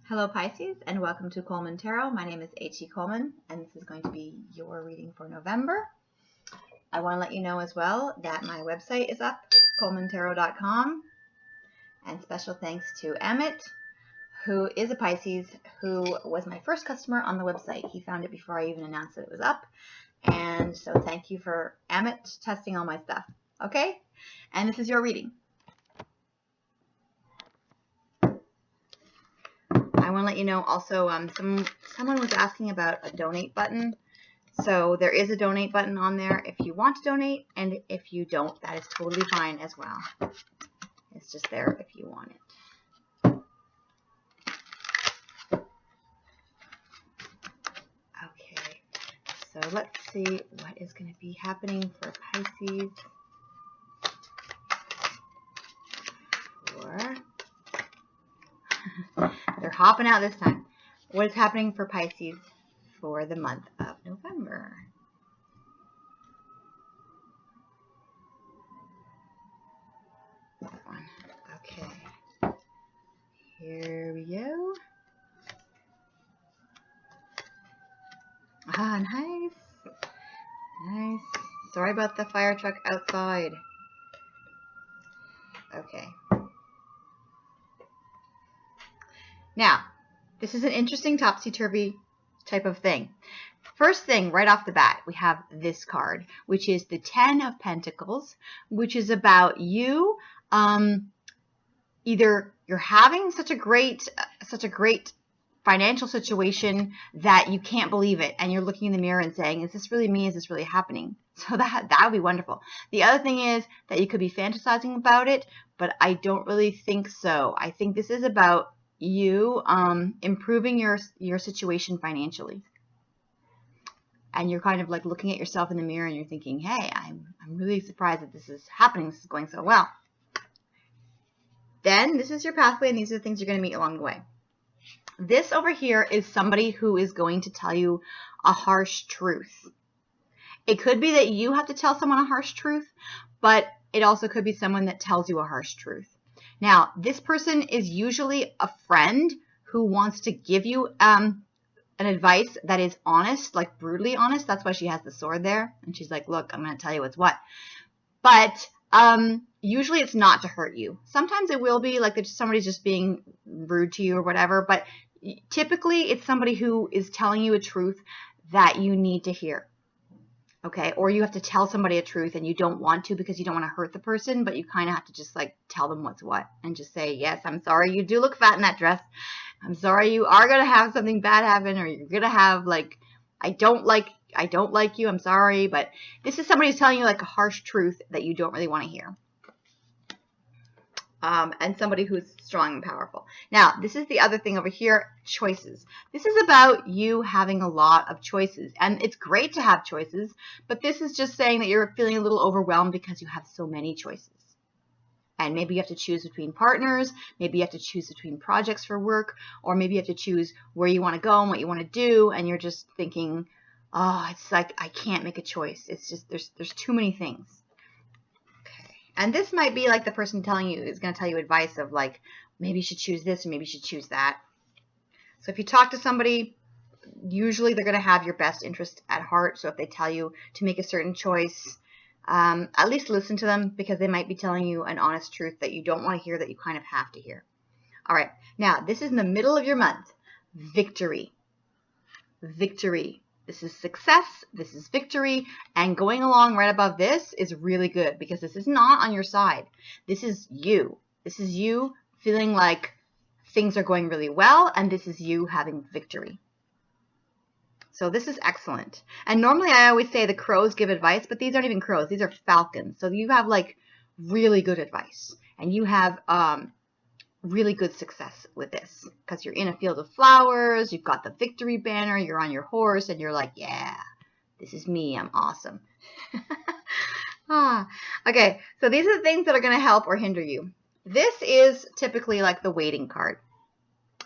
Hello Pisces, and welcome to Coleman Tarot. My name is H.E. Coleman, and this is going to be your reading for November. I want to let you know as well that my website is up, colemantarot.com, and special thanks to Emmett, who is a Pisces, who was my first customer on the website. He found it before I even announced that it was up, and so thank you for Emmett testing all my stuff. Okay, and this is your reading. I want to let you know also, someone was asking about a donate button. So there is a donate button on there if you want to donate, and if you don't, that is totally fine as well. It's just there if you want it. Okay, so let's see what is going to be happening for Pisces for... They're hopping out this time. What is happening for Pisces for the month of November? That one. Okay. Here we go. Ah, nice. Nice. Sorry about the fire truck outside. Okay. Now, this is an interesting topsy-turvy type of thing. First thing, right off the bat, we have this card, which is the 10 of Pentacles, which is about you. Either you're having such a great financial situation that you can't believe it, and you're looking in the mirror and saying, is this really me? Is this really happening? So that would be wonderful. The other thing is that you could be fantasizing about it, but I don't really think so. I think this is about you improving your situation financially, and you're kind of like looking at yourself in the mirror and you're thinking, hey, I'm really surprised that this is happening, this is going so well. Then this is your pathway, and these are the things you're going to meet along the way. This over here is somebody who is going to tell you a harsh truth. It could be that you have to tell someone a harsh truth, but it also could be someone that tells you a harsh truth. Now, this person is usually a friend who wants to give you an advice that is honest, like brutally honest. That's why she has the sword there. And she's like, look, I'm going to tell you what's what. But usually it's not to hurt you. Sometimes it will be like somebody's just being rude to you or whatever. But typically it's somebody who is telling you a truth that you need to hear. Okay, or you have to tell somebody a truth and you don't want to because you don't want to hurt the person, but you kind of have to just like tell them what's what and just say, yes, I'm sorry you do look fat in that dress. I'm sorry you are going to have something bad happen, or you're going to have like, I don't like you, I'm sorry. But this is somebody who's telling you like a harsh truth that you don't really want to hear. And somebody who's strong and powerful. Now, this is the other thing over here, choices. This is about you having a lot of choices. And it's great to have choices, but this is just saying that you're feeling a little overwhelmed because you have so many choices. And maybe you have to choose between partners, maybe you have to choose between projects for work, or maybe you have to choose where you want to go and what you want to do, and you're just thinking, oh, it's like I can't make a choice. It's just there's too many things. And this might be like the person telling you is going to tell you advice of like, maybe you should choose this or maybe you should choose that. So if you talk to somebody, usually they're going to have your best interest at heart. So if they tell you to make a certain choice, at least listen to them, because they might be telling you an honest truth that you don't want to hear, that you kind of have to hear. All right. Now, this is in the middle of your month. Victory. Victory. This is success, this is victory, and going along right above this is really good because this is not on your side. This is you. This is you feeling like things are going really well, and this is you having victory. So this is excellent. And normally I always say the crows give advice, but these aren't even crows. These are falcons. So you have like really good advice, and you have really good success with this because you're in a field of flowers, you've got the victory banner, you're on your horse, and you're like, yeah, this is me, I'm awesome. Okay, so these are the things that are going to help or hinder you. This is typically like the waiting card.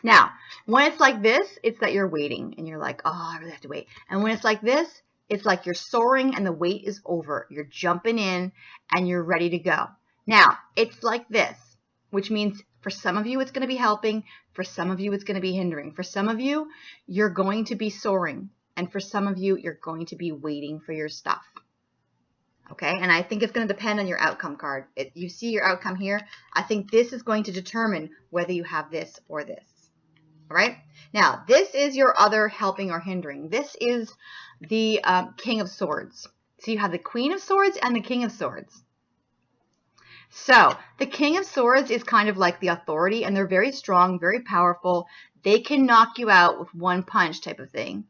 Now, when it's like this, it's that you're waiting and you're like, oh, I really have to wait. And when it's like this, it's like you're soaring and the wait is over. You're jumping in and you're ready to go. Now, it's like this, which means For some of you, it's going to be helping. For some of you, it's going to be hindering. For some of you, you're going to be soaring. And for some of you, you're going to be waiting for your stuff. Okay, and I think it's going to depend on your outcome card. You see your outcome here. I think this is going to determine whether you have this or this. All right, now this is your other helping or hindering. This is the King of Swords. So you have the Queen of Swords and the King of Swords. So the King of Swords is kind of like the authority, and they're very strong, very powerful. They can knock you out with one punch type of thing.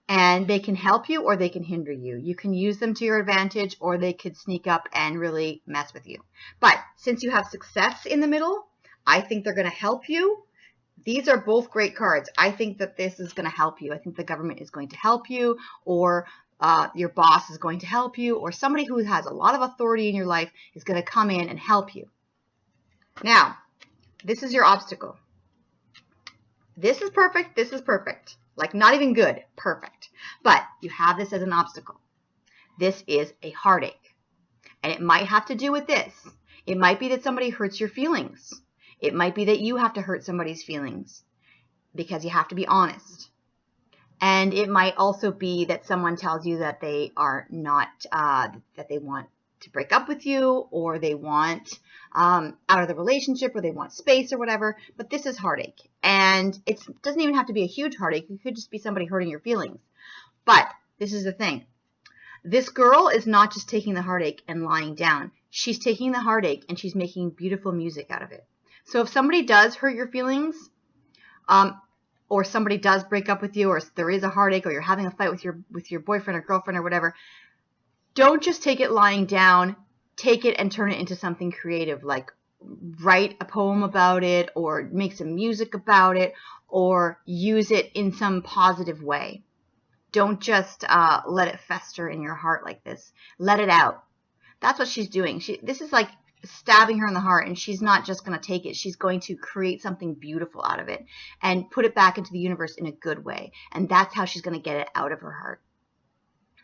And they can help you or they can hinder you. You can use them to your advantage, or they could sneak up and really mess with you. But since you have success in the middle, I think they're going to help you. These are both great cards. I think that this is going to help you. I think the government is going to help you, or your boss is going to help you, or somebody who has a lot of authority in your life is going to come in and help you. Now, this is your obstacle. This is perfect. This is perfect. Like not even good, perfect. But you have this as an obstacle. This is a heartache. And it might have to do with this. It might be that somebody hurts your feelings. It might be that you have to hurt somebody's feelings because you have to be honest. And it might also be that someone tells you that they are not, that they want to break up with you, or they want out of the relationship, or they want space or whatever. But this is heartache. And it doesn't even have to be a huge heartache. It could just be somebody hurting your feelings. But this is the thing. This girl is not just taking the heartache and lying down. She's taking the heartache and she's making beautiful music out of it. So if somebody does hurt your feelings, or somebody does break up with you, or there is a heartache, or you're having a fight with your boyfriend or girlfriend or whatever, don't just take it lying down. Take it and turn it into something creative, like write a poem about it, or make some music about it, or use it in some positive way. Don't just let it fester in your heart like this. Let it out. That's what she's doing. This is like stabbing her in the heart, and she's not just going to take it. She's going to create something beautiful out of it and put it back into the universe in a good way. And that's how she's going to get it out of her heart.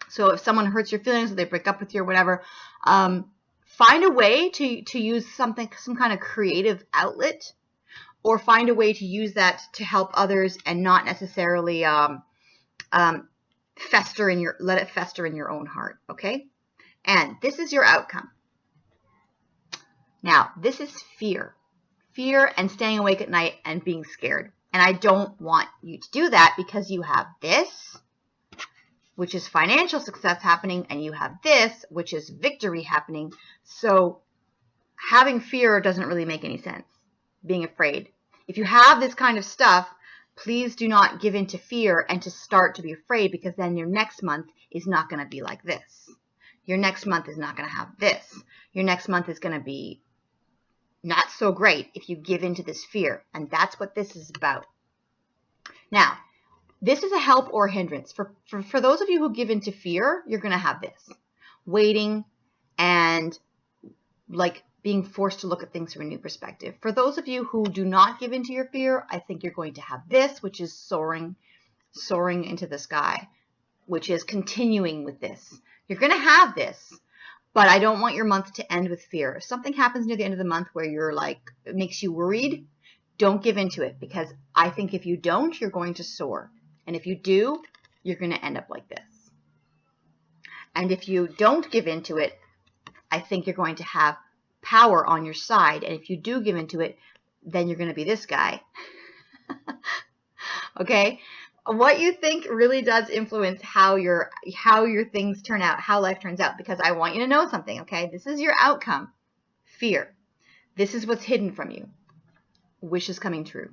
So if someone hurts your feelings, or they break up with you or whatever, find a way to use some kind of creative outlet, or find a way to use that to help others and not necessarily let it fester in your own heart. Okay? And this is your outcome. Now, this is fear. Fear and staying awake at night and being scared. And I don't want you to do that, because you have this, which is financial success happening, and you have this, which is victory happening. So having fear doesn't really make any sense, being afraid. If you have this kind of stuff, please do not give in to fear and to start to be afraid, because then your next month is not going to be like this. Your next month is not going to have this. Your next month is going to be not so great if you give in to this fear. And that's what this is about. Now, this is a help or hindrance. For those of you who give in to fear, you're going to have this. Waiting and like being forced to look at things from a new perspective. For those of you who do not give in to your fear, I think you're going to have this, which is soaring into the sky, which is continuing with this. You're going to have this, but I don't want your month to end with fear. If something happens near the end of the month where you're like, it makes you worried, don't give into it, because I think if you don't, you're going to soar. And if you do, you're going to end up like this. And if you don't give into it, I think you're going to have power on your side. And if you do give into it, then you're going to be this guy. Okay? What you think really does influence how your things turn out, how life turns out, because I want you to know something, okay? This is your outcome. Fear. This is what's hidden from you. Wishes coming true.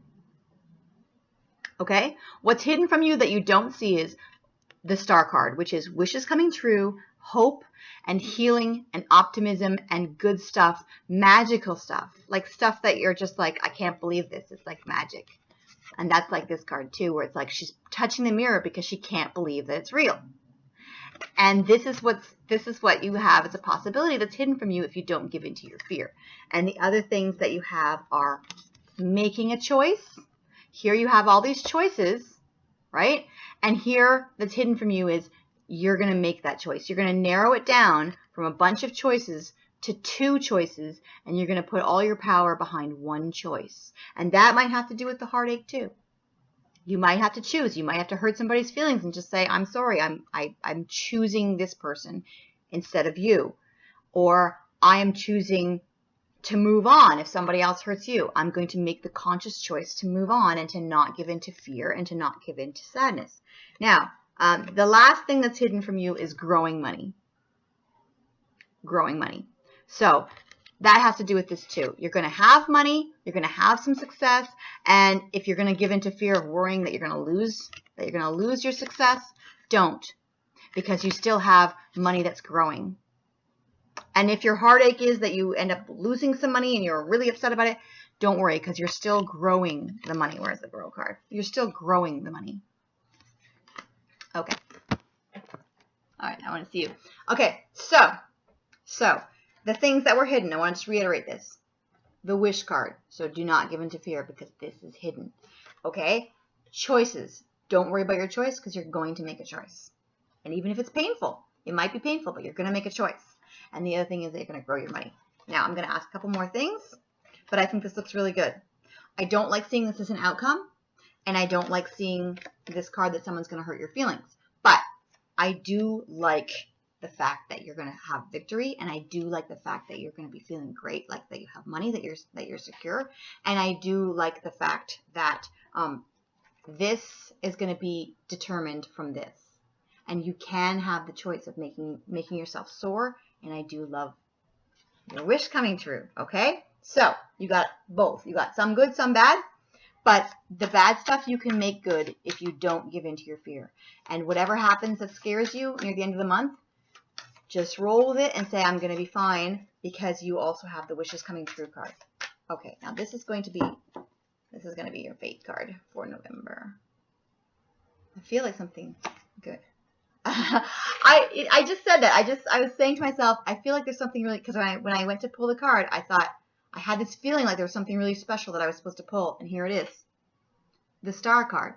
Okay? What's hidden from you that you don't see is the star card, which is wishes coming true, hope and healing and optimism and good stuff, magical stuff, like stuff that you're just like, I can't believe this. It's like magic. And that's like this card too, where it's like she's touching the mirror because she can't believe that it's real. And this is what you have as a possibility that's hidden from you if you don't give into your fear. And the other things that you have are making a choice. Here you have all these choices, right? And here that's hidden from you is you're going to make that choice. You're going to narrow it down from a bunch of choices to 2 choices, and you're going to put all your power behind one choice. And that might have to do with the heartache too. You might have to choose. You might have to hurt somebody's feelings and just say, I'm sorry, I'm choosing this person instead of you. Or I am choosing to move on. If somebody else hurts you, I'm going to make the conscious choice to move on and to not give in to fear and to not give in to sadness. Now, the last thing that's hidden from you is growing money. Growing money. So that has to do with this too. You're going to have money, you're going to have some success, and if you're going to give into fear of worrying that you're going to lose your success, don't, because you still have money that's growing. And if your heartache is that you end up losing some money and you're really upset about it, don't worry, because you're still growing the money. Where's the girl card? You're still growing the money. Okay. All right, I want to see you. Okay, so the things that were hidden, I want to reiterate this. The wish card. So do not give in to fear because this is hidden. Okay? Choices. Don't worry about your choice because you're going to make a choice. And even if it's painful, it might be painful, but you're going to make a choice. And the other thing is that you're going to grow your money. Now, I'm going to ask a couple more things, but I think this looks really good. I don't like seeing this as an outcome, and I don't like seeing this card that someone's going to hurt your feelings. But I do like the fact that you're going to have victory, and I do like the fact that you're going to be feeling great, like that you have money, that you're secure, and I do like the fact that this is going to be determined from this, and you can have the choice of making yourself soar, and I do love your wish coming true. Okay, so you got both. You got some good, some bad. But the bad stuff you can make good if you don't give in to your fear. And whatever happens that scares you near the end of the month, just roll with it and say, I'm going to be fine, because you also have the wishes coming true card. Okay, now this is going to be your fate card for November. I feel like something good. I just said that. I was saying to myself, I feel like there's something really, because when I went to pull the card, I thought I had this feeling like there was something really special that I was supposed to pull, and here it is. The Star card.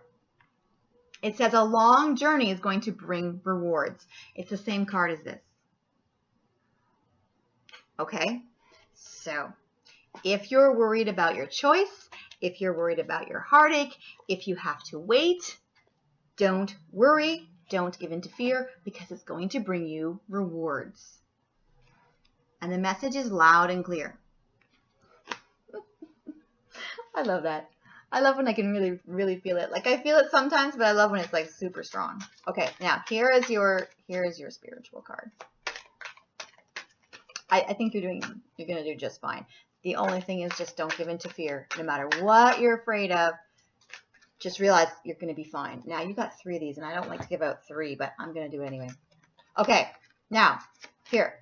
It says a long journey is going to bring rewards. It's the same card as this. Okay? So, if you're worried about your choice, if you're worried about your heartache, if you have to wait, don't worry. Don't give in to fear, because it's going to bring you rewards. And the message is loud and clear. I love that. I love when I can really, really feel it. Like, I feel it sometimes, but I love when it's like super strong. Okay, now here is your spiritual card. I think you're gonna do just fine. The only thing is just don't give in to fear. No matter what you're afraid of, just realize you're gonna be fine. Now you got 3 of these, and I don't like to give out 3, but I'm gonna do it anyway. Okay, now here.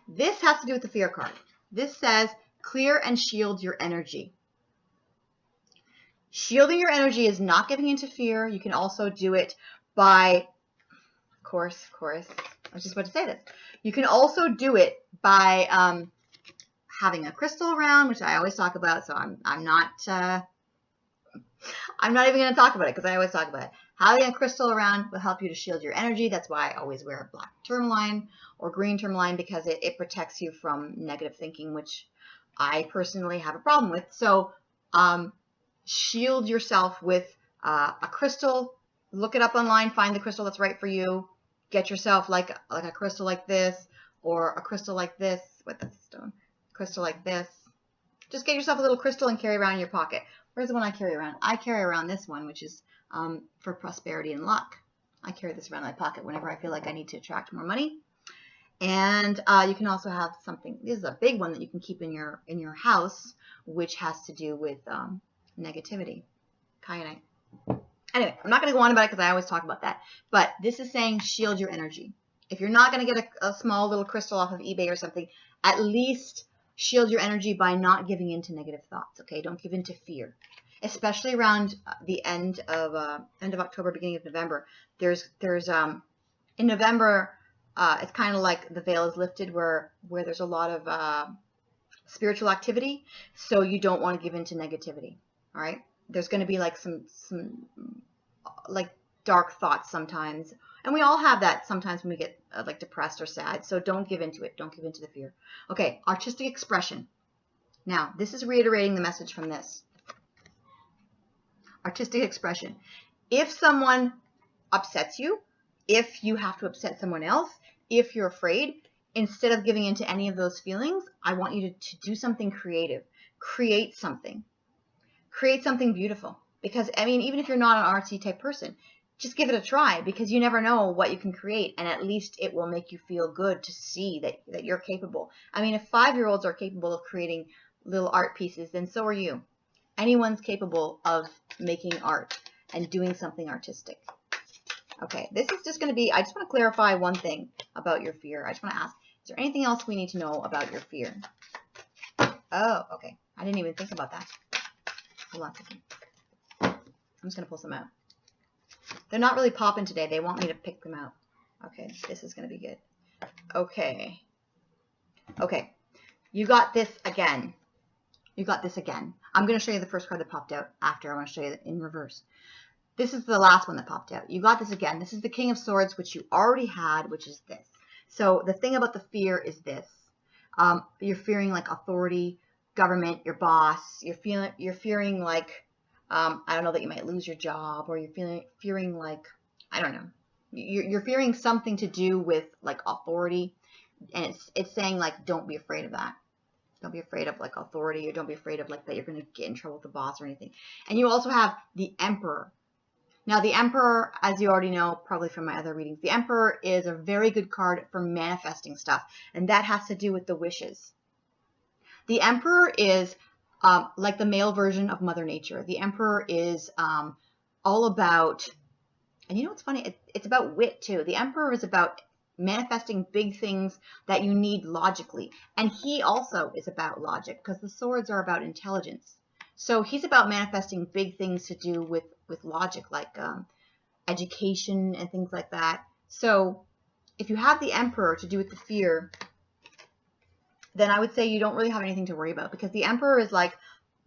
This has to do with the fear card. This says clear and shield your energy. Shielding your energy is not giving into fear. You can also do it by, of course, I was just about to say this. You can also do it by having a crystal around, which I always talk about. So I'm not even going to talk about it because I always talk about it. Having a crystal around will help you to shield your energy. That's why I always wear a black tourmaline or green tourmaline, because it protects you from negative thinking, which I personally have a problem with. So shield yourself with a crystal. Look it up online. Find the crystal that's right for you. Get yourself like a crystal like this, or a crystal like this. What, that's a stone? Crystal like this. Just get yourself a little crystal and carry around in your pocket. Where's the one I carry around? I carry around this one, which is for prosperity and luck. I carry this around in my pocket whenever I feel like I need to attract more money. And you can also have something. This is a big one that you can keep in your house, which has to do with negativity. Kyanite. Anyway, I'm not going to go on about it because I always talk about that. But this is saying shield your energy. If you're not going to get a small little crystal off of eBay or something, at least shield your energy by not giving in to negative thoughts. Okay, don't give in to fear, especially around the end of October, beginning of November. There's in November, it's kind of like the veil is lifted, where there's a lot of spiritual activity. So you don't want to give in to negativity. All right. There's going to be like some like dark thoughts sometimes, And we all have that sometimes when we get like depressed or sad. So don't give into it. Don't give into the fear. Okay, artistic expression. Now, this is reiterating the message from this. Artistic expression. If someone upsets you, if you have to upset someone else, if you're afraid, instead of giving into any of those feelings, I want you to do something creative. Create something. Create something beautiful. Because, I mean, even if you're not an artsy type person, just give it a try, because you never know what you can create, and at least it will make you feel good to see that you're capable. I mean, if 5-year-olds are capable of creating little art pieces, then so are you. Anyone's capable of making art and doing something artistic. Okay, this is just going to be, I just want to clarify one thing about your fear. I just want to ask, is there anything else we need to know about your fear? Oh, okay. I didn't even think about that. Hold on a second. I'm just going to pull some out. They're not really popping today. They want me to pick them out. Okay, this is going to be good. Okay. Okay. You got this again. You got this again. I'm going to show you the first card that popped out after. I want to show you it in reverse. This is the last one that popped out. You got this again. This is the King of Swords, which you already had, which is this. So the thing about the fear is this. You're fearing like authority, government, your boss. You're fearing like, I don't know, that you might lose your job, or you're fearing like, I don't know. You're fearing something to do with like authority, and it's saying like, don't be afraid of that. Don't be afraid of like authority, or don't be afraid of like that you're going to get in trouble with the boss or anything. And you also have the Emperor. Now the Emperor, as you already know, probably from my other readings, the Emperor is a very good card for manifesting stuff, and that has to do with the wishes. The Emperor is like the male version of Mother Nature. The Emperor is all about, and you know what's funny? It's about wit too. The Emperor is about manifesting big things that you need logically. And he also is about logic, because the swords are about intelligence. So he's about manifesting big things to do with logic, like education and things like that. So if you have the Emperor to do with the fear, then I would say you don't really have anything to worry about, because the Emperor is like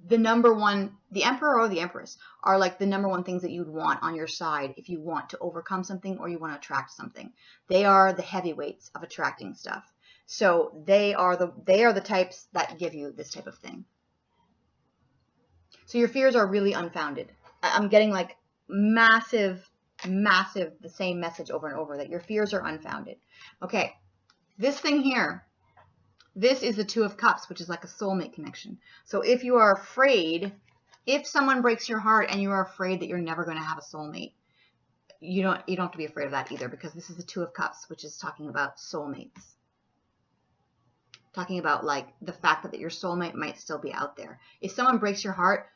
the number one, the Emperor or the Empress are like the number one things that you'd want on your side if you want to overcome something or you want to attract something. They are the heavyweights of attracting stuff. So they are the types that give you this type of thing. So your fears are really unfounded. I'm getting like massive, the same message over and over, that your fears are unfounded. Okay, this thing here, this is the Two of Cups, which is like a soulmate connection. So if you are afraid, if someone breaks your heart and you are afraid that you're never going to have a soulmate, you don't have to be afraid of that either, because this is the Two of Cups, which is talking about soulmates. Talking about like the fact that your soulmate might still be out there. If someone breaks your heart,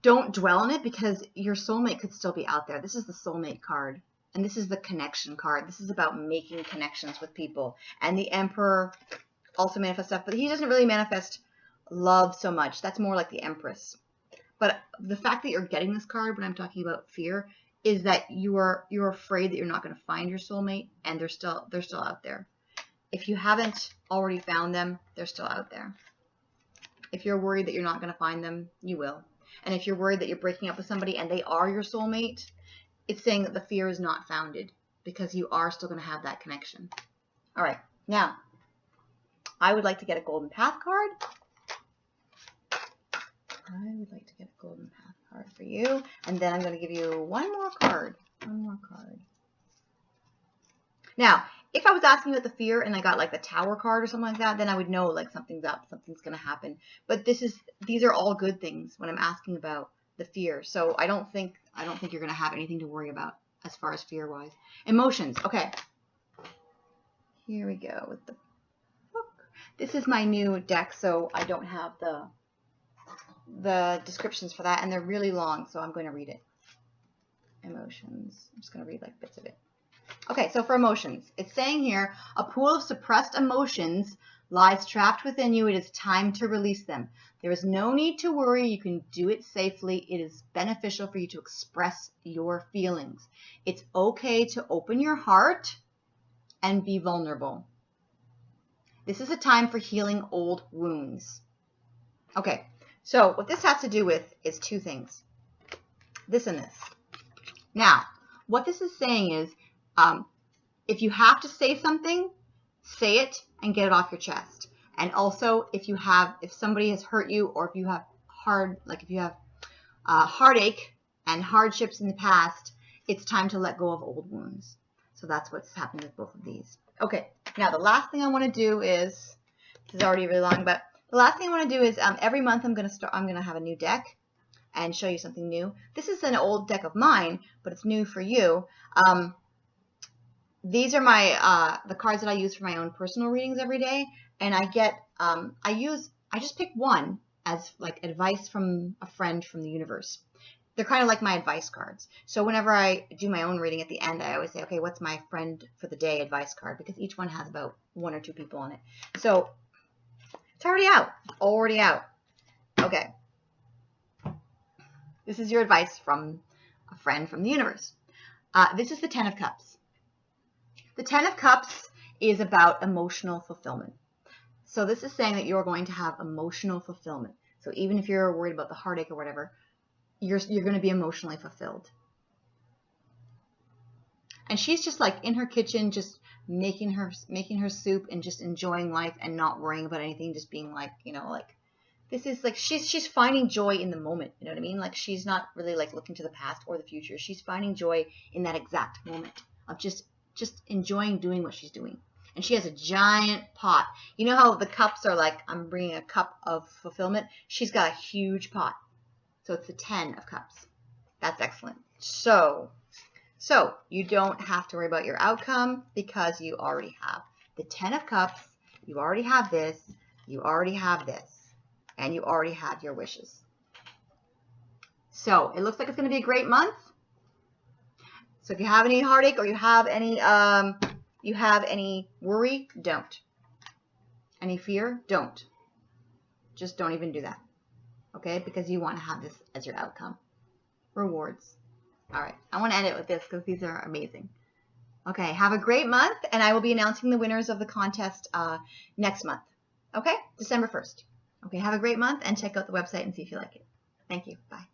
don't dwell on it, because your soulmate could still be out there. This is the soulmate card, and this is the connection card. This is about making connections with people. And the Emperor also manifests stuff, but he doesn't really manifest love so much. That's more like the Empress. But the fact that you're getting this card when I'm talking about fear is that you're afraid that you're not going to find your soulmate, and they're still out there. If you haven't already found them, they're still out there. If you're worried that you're not going to find them, you will. And if you're worried that you're breaking up with somebody and they are your soulmate, it's saying that the fear is not founded, because you are still going to have that connection. All right. Now, I would like to get a Golden Path card. I would like to get a Golden Path card for you. And then I'm going to give you one more card. One more card. Now, if I was asking about the fear and I got like the Tower card or something like that, then I would know like something's up, something's going to happen. But these are all good things when I'm asking about the fear. So I don't think you're going to have anything to worry about as far as fear-wise. Emotions. Okay. Here we go with the book. This is my new deck, so I don't have the descriptions for that, and they're really long, so I'm going to read it. Emotions. I'm just going to read like bits of it. Okay, so for emotions, it's saying here, a pool of suppressed emotions lies trapped within you. It is time to release them. There is no need to worry. You can do it safely. It is beneficial for you to express your feelings. It's okay to open your heart and be vulnerable. This is a time for healing old wounds. Okay, so what this has to do with is two things. This and this. Now, what this is saying is, If you have to say something, say it and get it off your chest. And also, if somebody has hurt you, or if you have heartache and hardships in the past, it's time to let go of old wounds. So that's what's happening with both of these. Okay, now the last thing I want to do is, this is already really long, but the last thing I want to do is every month I'm going to have a new deck and show you something new. This is an old deck of mine, but it's new for you. These are my the cards that I use for my own personal readings every day, and I get I just pick one as like advice from a friend from the universe. They're kind of like my advice cards. So whenever I do my own reading at the end, I always say, okay, what's my friend for the day advice card? Because each one has about 1 or 2 people on it. So it's already out. Okay. This is your advice from a friend from the universe. This is the 10 of Cups. The 10 of Cups is about emotional fulfillment. So this is saying that you're going to have emotional fulfillment. So even if you're worried about the heartache or whatever, you're going to be emotionally fulfilled. And she's just like in her kitchen, just making her soup and just enjoying life and not worrying about anything, just being like, like this is like she's finding joy in the moment. You know what I mean? Like she's not really like looking to the past or the future. She's finding joy in that exact moment of just enjoying doing what she's doing. And she has a giant pot. You know how the cups are like, I'm bringing a cup of fulfillment? She's got a huge pot. So it's the 10 of Cups. That's excellent. So you don't have to worry about your outcome because you already have the 10 of Cups. You already have this. You already have this. And you already have your wishes. So it looks like it's going to be a great month. So if you have any heartache or you have any worry, don't. Any fear, don't. Just don't even do that. Okay? Because you want to have this as your outcome. Rewards. All right. I want to end it with this because these are amazing. Okay. Have a great month, and I will be announcing the winners of the contest next month. Okay? December 1st. Okay. Have a great month, and check out the website and see if you like it. Thank you. Bye.